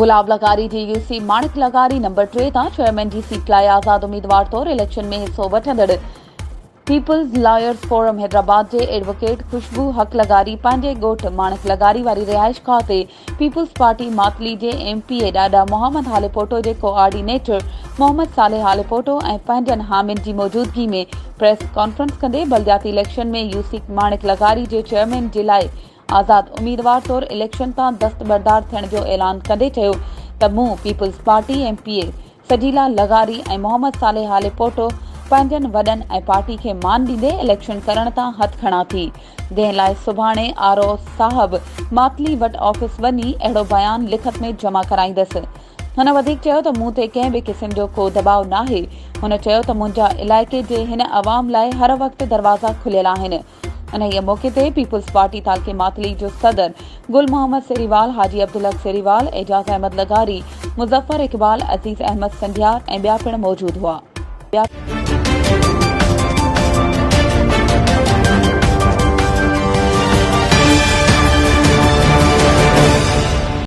गुलाब लगारी जी UC माणिक लगारी number 3 तां chairman जी seat लाइ आज़ाद उम्मीदवार तौर इलेक्शन में हिस्सो वठंदड़ पीपल्स लॉयर्स फोरम हैदराबाद जे एडवोकेट खुशबू हक लगारी पंहिंजे ॻोठ माणिक लगारी वारी रिहाइशगाह ते पीपल्स पार्टी मातली जे एमपीए ॾाॾा मोहम्मद हालेपोटो जे कोऑर्डिनेटर मोहम्मद सालेह हालेपोटो ऐं पंहिंजनि हामिन जी मौजूदगी में प्रेस कॉन्फ्रेंस कंदे बलदियाती इलेक्शन में यूसी माणिक लगारी जे चेयरमैन जे लाइ आज़ाद उम्मीदवार तौर इलेक्शन तां दस्तबरदार थियण जो ऐलान कंदे चयो त मूं पीपल्स पार्टी एमपीए सजीला लगारी ऐं मोहम्मद सालेह हालेपोटो पंहिंजनि वॾनि ऐं पार्टी खे मान ॾींदे इलेक्शन करण तां हथ खणां थी, जंहिं लाइ सुभाणे आरओ साहब मातली वटि ऑफिस वञी अहिड़ो बयान लिखत में जमा कराईंदसि। हुन वधीक चयो त मूं ते कंहिं बि क़िस्म जो को दबाव नाहे। हुन चयो त मुंहिंजा इलाइक़े जे हिन अवाम लाइ हर वक़्तु दरवाज़ा खुलियल आहिनि। इन्हीअ मौक़े ते पीपल्स पार्टी तालके मातली जो सदर गुल मोहम्मद सेरीवाल, हाजी अब्दुल हक सेरीवाल, एजाज अहमद लगारी, मुज़फ़र इक़बाल, अज़ीज़ अहमद संधियार ऐं ॿिया पिणु मौजूद हुआ।